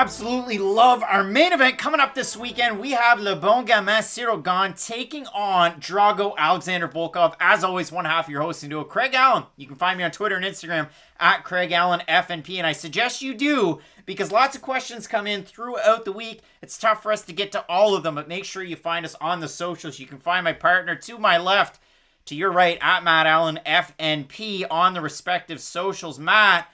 Absolutely love our main event coming up this weekend. We have Le Bon Gamin Ciryl Gane taking on Drago Alexander Volkov. As always, one half of your hosting duo, Craig Allen. You can find me on Twitter and Instagram at Craig Allen FNP, and I suggest you do because lots of questions come in throughout the week. It's tough for us to get to all of them, but make sure you find us on the socials. You can find my partner to my left, to your right, at Matt Allen FNP on the respective socials. Matt,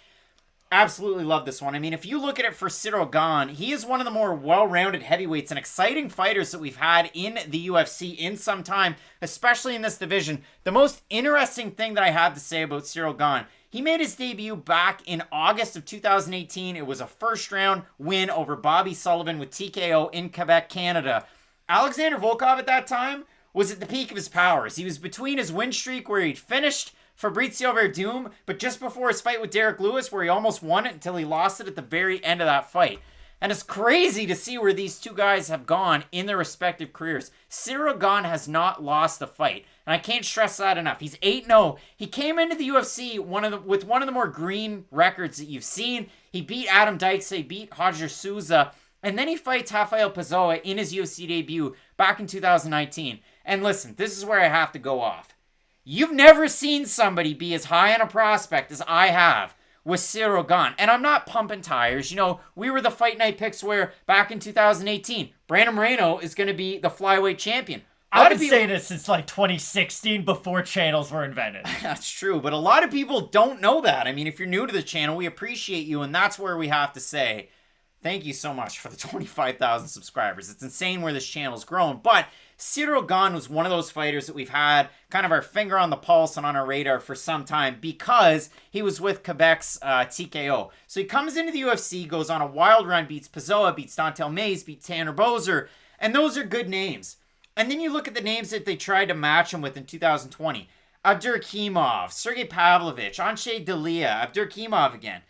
absolutely love this one. I mean, if you look at it for Ciryl Gane, he is one of the more well-rounded heavyweights and exciting fighters that we've had in the UFC in some time, especially in this division. The most interesting thing that I have to say about Ciryl Gane, he made his debut back in August of 2018. It was a first-round win over Bobby Sullivan with TKO in Quebec, Canada. Alexander Volkov at that time was at the peak of his powers. He was between his win streak where he'd finished Fabricio Werdum, but just before his fight with Derek Lewis, where he almost won it until he lost it at the very end of that fight. And it's crazy to see where these two guys have gone in their respective careers. Ciryl Gane has not lost a fight, and I can't stress that enough. He's 8-0. He came into the UFC with one of the more green records that you've seen. He beat Adam Dykes, he beat Roger Souza, and then he fights Rafael Pessoa in his UFC debut back in 2019. And listen, this is where I have to go off. You've never seen somebody be as high on a prospect as I have with Ciryl Gane. And I'm not pumping tires. You know, we were the Fight Night picks where back in 2018, Brandon Moreno is going to be the flyweight champion. I've been saying this since like 2016 before channels were invented. That's true, but a lot of people don't know that. I mean, if you're new to the channel, we appreciate you, and that's where we have to say thank you so much for the 25,000 subscribers. It's insane where this channel's grown, but Ciryl Gane was one of those fighters that we've had kind of our finger on the pulse and on our radar for some time because he was with Quebec's TKO. So he comes into the UFC, goes on a wild run, beats Pessoa, beats Dontel Mays, beats Tanner Boser, and those are good names. And then you look at the names that they tried to match him with in 2020. Abdurakhimov, Sergey Pavlovich, Anshay Delia, Abdurakhimov again.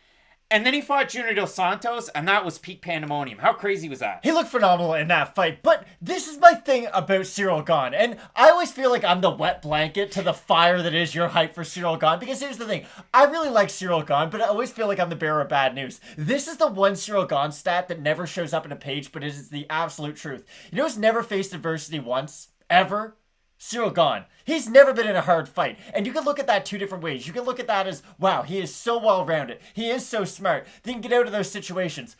And then he fought Junior Dos Santos, and that was peak pandemonium. How crazy was that? He looked phenomenal in that fight, but this is my thing about Ciryl Gane, and I always feel like I'm the wet blanket to the fire that is your hype for Ciryl Gane, because here's the thing, I really like Ciryl Gane, but I always feel like I'm the bearer of bad news. This is the one Ciryl Gane stat that never shows up in a page, but it is the absolute truth. You know who's never faced adversity once? Ever? Ciryl Gane. He's never been in a hard fight. And you can look at that two different ways. You can look at that as, wow, he is so well-rounded. He is so smart. They can get out of those situations.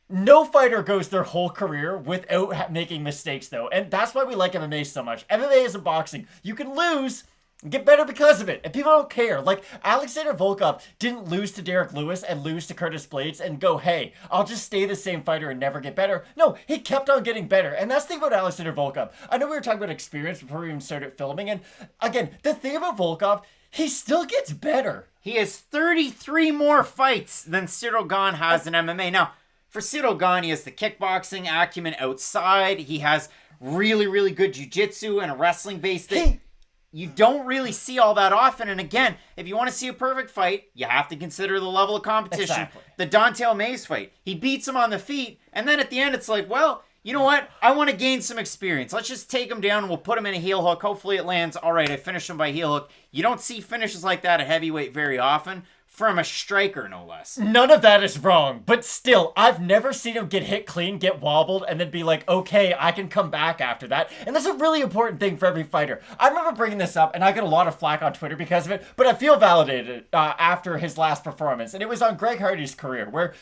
No fighter goes their whole career without making mistakes, though. And that's why we like MMA so much. MMA isn't boxing. You can lose and get better because of it. And people don't care. Like, Alexander Volkov didn't lose to Derek Lewis and lose to Curtis Blades and go, hey, I'll just stay the same fighter and never get better. No, he kept on getting better. And that's the thing about Alexander Volkov. I know we were talking about experience before we even started filming. And again, the thing about Volkov, he still gets better. He has 33 more fights than Ciryl Gane has in MMA. Now, for Ciryl Gane, he has the kickboxing acumen outside. He has really, really good jiu-jitsu and a wrestling base that you don't really see all that often. And again, if you want to see a perfect fight, you have to consider the level of competition. Exactly. The Dontel Mays fight. He beats him on the feet, and then at the end it's like, well, you know what? I want to gain some experience. Let's just take him down and we'll put him in a heel hook. Hopefully it lands. All right, I finished him by heel hook. You don't see finishes like that at heavyweight very often. From a striker, no less. None of that is wrong, but still, I've never seen him get hit clean, get wobbled, and then be like, okay, I can come back after that. And that's a really important thing for every fighter. I remember bringing this up, and I got a lot of flack on Twitter because of it, but I feel validated after his last performance. And it was on Greg Hardy's career, where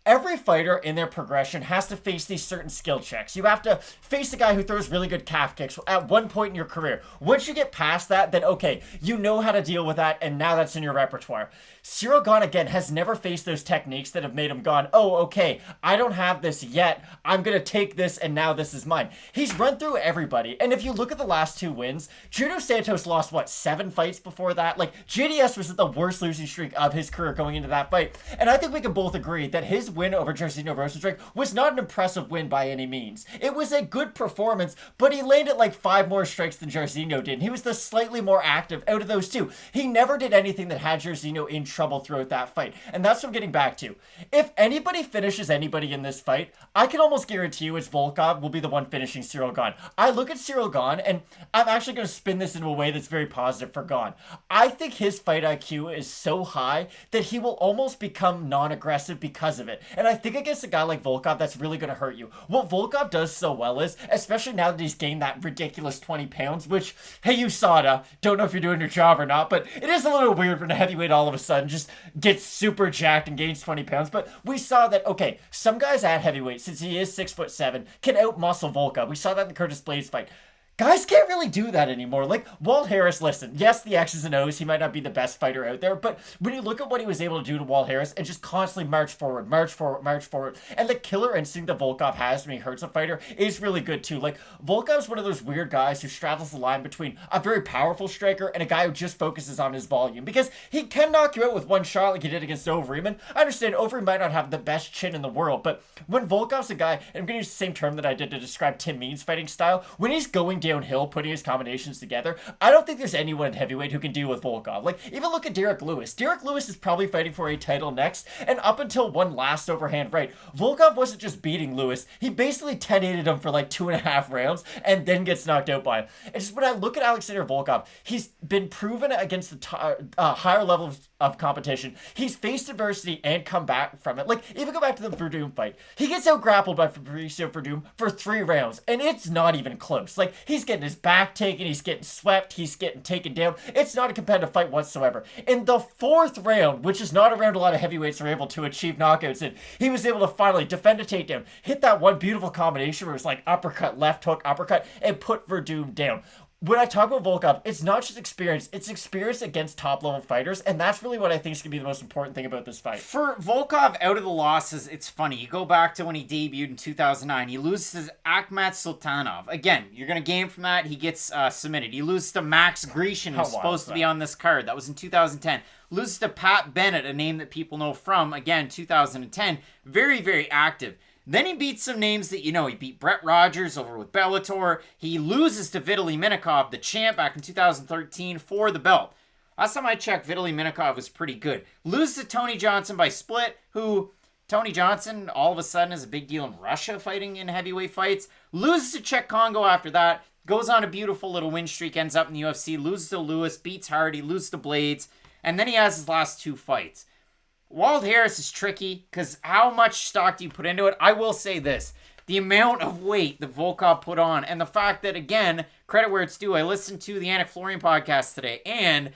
every fighter in their progression has to face these certain skill checks. You have to face a guy who throws really good calf kicks at one point in your career. Once you get past that, then okay, you know how to deal with that, and now that's in your repertoire. Ciryl Gane, again, has never faced those techniques that have made him gone, oh, okay, I don't have this yet. I'm going to take this, and now this is mine. He's run through everybody, and if you look at the last two wins, Junior Santos lost, 7 fights before that? Like, JDS was at the worst losing streak of his career going into that fight, and I think we can both agree that his win over Jairzinho Rosenstruck was not an impressive win by any means. It was a good performance, but he landed 5 more strikes than Jairzinho did. He was the slightly more active out of those two. He never did anything that had Jairzinho in trouble throughout that fight. And that's what I'm getting back to. If anybody finishes anybody in this fight, I can almost guarantee you it's Volkov will be the one finishing Ciryl Gane. I look at Ciryl Gane, and I'm actually going to spin this into a way that's very positive for Gane. I think his fight IQ is so high that he will almost become non-aggressive because of it. it. And I think against a guy like Volkov, that's really going to hurt you. What Volkov does so well is, especially now that he's gained that ridiculous 20 pounds, which, hey, USADA, don't know if you're doing your job or not, but it is a little weird when a heavyweight all of a sudden just gets super jacked and gains 20 pounds. But we saw that, okay, some guys at heavyweight, since he is 6'7", can outmuscle Volkov. We saw that in the Curtis Blades fight. Guys can't really do that anymore. Like, Walt Harris, listen, yes, the X's and O's, he might not be the best fighter out there, but when you look at what he was able to do to Walt Harris and just constantly march forward, and the killer instinct that Volkov has when he hurts a fighter is really good too. Like, Volkov's one of those weird guys who straddles the line between a very powerful striker and a guy who just focuses on his volume, because he can knock you out with one shot like he did against Overeem, and I understand Overeem might not have the best chin in the world, but when Volkov's a guy, and I'm going to use the same term that I did to describe Tim Means' fighting style, when he's going downhill, putting his combinations together, I don't think there's anyone in heavyweight who can deal with Volkov. Like, even look at Derek Lewis. Derek Lewis is probably fighting for a title next, and up until one last overhand right, Volkov wasn't just beating Lewis, he basically 10-8'd him for like 2.5 rounds, and then gets knocked out by him. And just when I look at Alexander Volkov, he's been proven against the higher level of competition. He's faced adversity and come back from it. Like, even go back to the Verdum fight. He gets out-grappled by Fabricio Verdum for 3 rounds, and it's not even close. Like, he's getting his back taken, he's getting swept, he's getting taken down. It's not a competitive fight whatsoever. In the 4th round, which is not a round a lot of heavyweights are able to achieve knockouts in, he was able to finally defend a takedown, hit that one beautiful combination where it was like uppercut, left hook, uppercut, and put Verdum down. When I talk about Volkov, it's not just experience, it's experience against top-level fighters, and that's really what I think is going to be the most important thing about this fight. For Volkov, out of the losses, it's funny. You go back to when he debuted in 2009. He loses to Akhmat Sultanov. Again, you're going to gain from that. He gets submitted. He loses to Max Grecian, who's supposed to be on this card. That was in 2010. Loses to Pat Bennett, a name that people know from, again, 2010. Very, very active. Then he beats some names that you know. He beat Brett Rogers over with Bellator. He loses to Vitaly Minakov, the champ, back in 2013 for the belt. Last time I checked, Vitaly Minakov was pretty good. Loses to Tony Johnson by split, who Tony Johnson all of a sudden is a big deal in Russia fighting in heavyweight fights. Loses to Czech Congo after that. Goes on a beautiful little win streak, ends up in the UFC. Loses to Lewis, beats Hardy, loses to Blades. And then he has his last 2 fights. Walt Harris is tricky because how much stock do you put into it? I will say this. The amount of weight that Volkov put on and the fact that, again, credit where it's due, I listened to the Anik Florian podcast today, and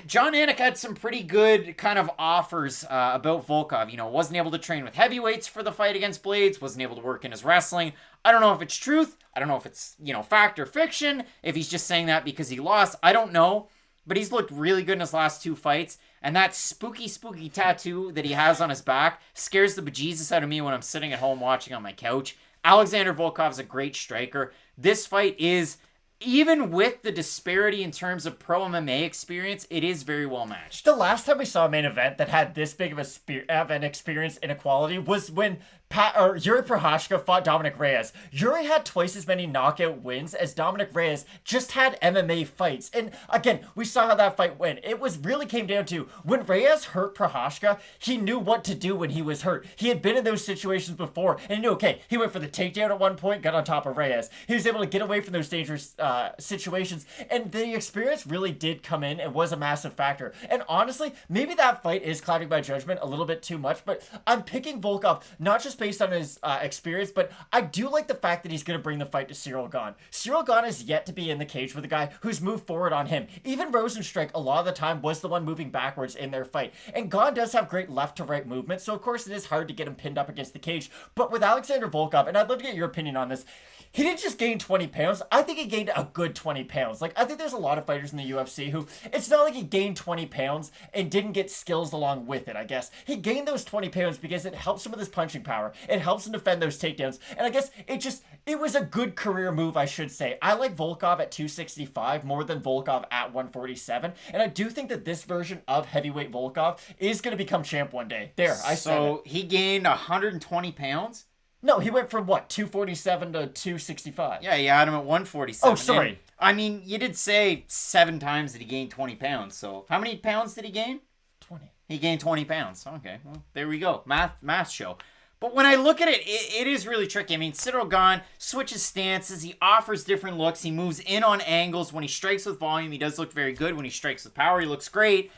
John Anik had some pretty good kind of offers about Volkov. You know, wasn't able to train with heavyweights for the fight against Blades, wasn't able to work in his wrestling. I don't know if it's truth. I don't know if it's, fact or fiction. If he's just saying that because he lost, I don't know. But he's looked really good in his last 2 fights. And that spooky tattoo that he has on his back scares the bejesus out of me when I'm sitting at home watching on my couch. Alexander Volkov's a great striker. This fight is, even with the disparity in terms of pro MMA experience, it is very well matched. The last time we saw a main event that had this big of an experience inequality was when Yuri Prochazka fought Dominic Reyes. Yuri had twice as many knockout wins as Dominic Reyes just had MMA fights. And again, we saw how that fight went. It really came down to when Reyes hurt Prochazka, he knew what to do when he was hurt. He had been in those situations before and he knew, okay, he went for the takedown at one point, got on top of Reyes. He was able to get away from those dangerous situations, and the experience really did come in and was a massive factor. And honestly, maybe that fight is clouding my judgment a little bit too much, but I'm picking Volkov not just based on his experience, but I do like the fact that he's going to bring the fight to Ciryl Gane. Ciryl Gane is yet to be in the cage with a guy who's moved forward on him. Even Rosenstrike, a lot of the time, was the one moving backwards in their fight. And Gane does have great left to right movement, so of course it is hard to get him pinned up against the cage. But with Alexander Volkov, and I'd love to get your opinion on this, he didn't just gain 20 pounds. I think he gained a good 20 pounds. Like, I think there's a lot of fighters in the UFC who, it's not like he gained 20 pounds and didn't get skills along with it, I guess. He gained those 20 pounds because it helps him with his punching power. It helps him defend those takedowns. And I guess it was a good career move, I should say. I like Volkov at 265 more than Volkov at 147. And I do think that this version of heavyweight Volkov is going to become champ one day. There, I said it. So he gained 120 pounds? No, he went from what, 247 to 265? Yeah, you had him at 147. Oh, sorry. And, I mean, you did say 7 times that he gained 20 pounds. So how many pounds did he gain? 20. He gained 20 pounds. Okay, well, there we go. Math show. But when I look at it, it is really tricky. I mean, Ciryl Gane switches stances. He offers different looks. He moves in on angles. When he strikes with volume, he does look very good. When he strikes with power, he looks great.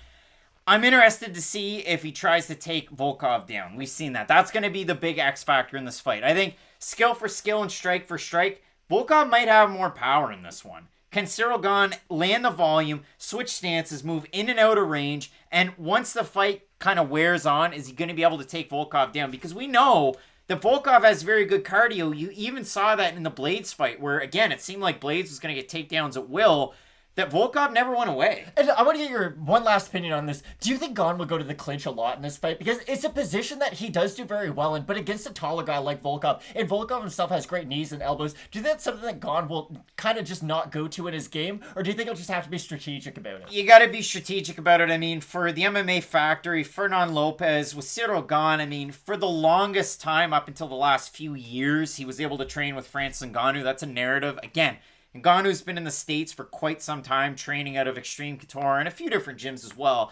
I'm interested to see if he tries to take Volkov down. We've seen that. That's going to be the big X factor in this fight. I think skill for skill and strike for strike, Volkov might have more power in this one. Can Ciryl Gane land the volume, switch stances, move in and out of range, and once the fight kind of wears on, is he going to be able to take Volkov down? Because we know that Volkov has very good cardio. You even saw that in the Blades fight where, again, it seemed like Blades was going to get takedowns at will, that Volkov never went away. And I want to get your one last opinion on this. Do you think Gane will go to the clinch a lot in this fight? Because it's a position that he does do very well in, but against a taller guy like Volkov, and Volkov himself has great knees and elbows, do you think that's something that Gane will kind of just not go to in his game? Or do you think he'll just have to be strategic about it? You got to be strategic about it. I mean, for the MMA Factory, Fernand Lopez, with Ciryl Gane, I mean, for the longest time, up until the last few years, he was able to train with Francis Ngannou. That's a narrative. Again, Ngannou's been in the States for quite some time, training out of Extreme Couture and a few different gyms as well.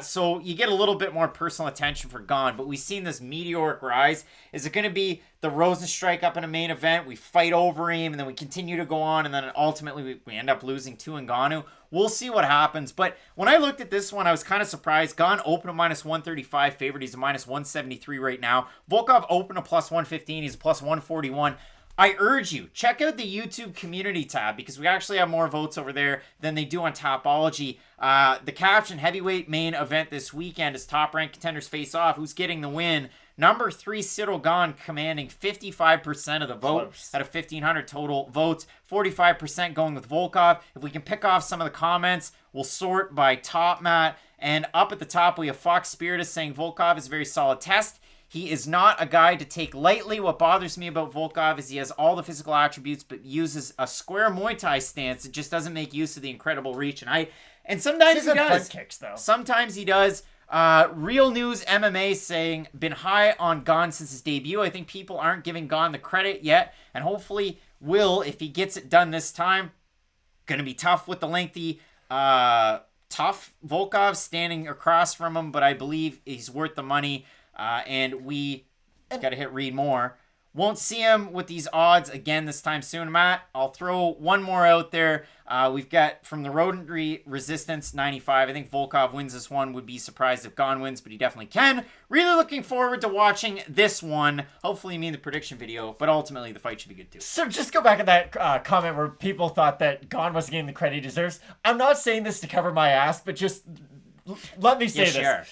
So you get a little bit more personal attention for Gane, but we've seen this meteoric rise. Is it going to be the Rosenstrike up in a main event? We fight over him, and then we continue to go on, and then ultimately we end up losing to Ngannou. We'll see what happens. But when I looked at this one, I was kind of surprised. Gane opened a minus 135 favorite. He's a minus 173 right now. Volkov opened a plus 115. He's a plus 141. I urge you, check out the YouTube community tab because we actually have more votes over there than they do on Topology. The caption, heavyweight main event this weekend is top-ranked contenders face off. Who's getting the win? Number 3, Ciryl Gane, commanding 55% of the vote out of 1,500 total votes. 45% going with Volkov. If we can pick off some of the comments, we'll sort by top, Matt. And up at the top, we have Fox Spiritus saying Volkov is a very solid test. He is not a guy to take lightly. What bothers me about Volkov is he has all the physical attributes, but uses a square Muay Thai stance. It just doesn't make use of the incredible reach. And sometimes he does. Front kicks, though. Sometimes he does. Real News MMA saying, been high on Gane since his debut. I think people aren't giving Gane the credit yet, and hopefully will if he gets it done this time. Going to be tough with the lengthy, tough Volkov standing across from him, but I believe he's worth the money. And we got to hit read more. Won't see him with these odds again this time soon, Matt. I'll throw one more out there. We've got from the Rodent Resistance 95. I think Volkov wins this one. Would be surprised if Gane wins, but he definitely can. Really looking forward to watching this one. Hopefully, me in the prediction video, but ultimately the fight should be good too. So just go back to that comment where people thought that Gane wasn't getting the credit he deserves. I'm not saying this to cover my ass, but just let me say this. Sure.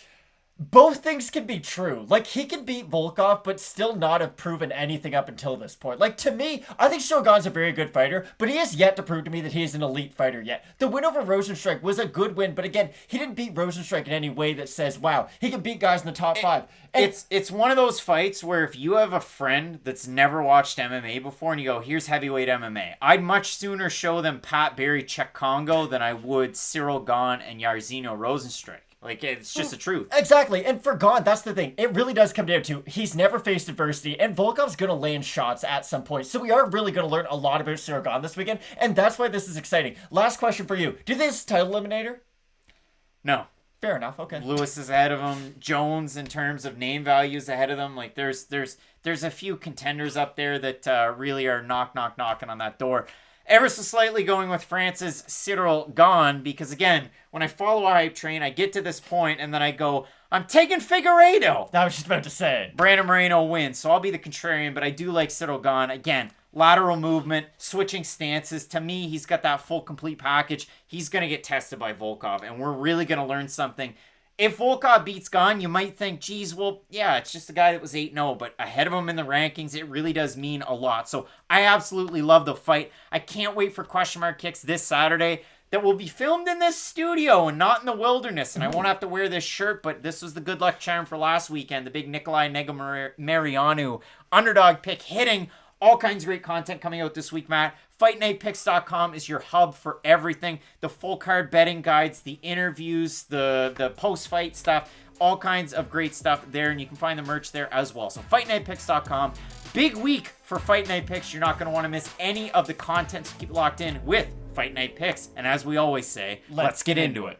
Both things can be true. Like, he can beat Volkov, but still not have proven anything up until this point. Like, to me, I think Ciryl Gane's a very good fighter, but he has yet to prove to me that he is an elite fighter yet. The win over Rosenstrike was a good win, but again, he didn't beat Rosenstrike in any way that says, wow, he can beat guys in the top 5. And it's one of those fights where if you have a friend that's never watched MMA before and you go, here's heavyweight MMA, I'd much sooner show them Pat Barry, Czech Congo than I would Ciryl Gane and Jairzinho Rosenstrike. Like, it's just the truth. Exactly. And for Gane, that's the thing. It really does come down to he's never faced adversity, and Volkov's going to land shots at some point. So we are really going to learn a lot about Ciryl Gane this weekend, and that's why this is exciting. Last question for you. Do you think this is title eliminator? No. Fair enough. Okay. Lewis is ahead of him. Jones, in terms of name values, ahead of them. Like, there's a few contenders up there that really are knocking on that door. Ever so slightly going with France's Ciryl Gane because, again, when I follow a hype train, I get to this point and then I go, I'm taking Figueiredo. I was just about to say. Brandon Moreno wins, so I'll be the contrarian, but I do like Ciryl Gane. Again, lateral movement, switching stances. To me, he's got that full, complete package. He's going to get tested by Volkov, and we're really going to learn something. If Volkov beats Gane, you might think, geez, well, yeah, it's just a guy that was 8-0, but ahead of him in the rankings, it really does mean a lot. So I absolutely love the fight. I can't wait for question mark kicks this Saturday that will be filmed in this studio and not in the wilderness, and I won't have to wear this shirt, but this was the good luck charm for last weekend, the big Nikolai Negumereanu underdog pick hitting. All kinds of great content coming out this week, Matt. FightNightPicks.com is your hub for everything. The full card betting guides, the interviews, the post-fight stuff, all kinds of great stuff there, and you can find the merch there as well. So FightNightPicks.com. Big week for Fight Night Picks. You're not going to want to miss any of the content, so keep it locked in with Fight Night Picks. And as we always say, let's get into it.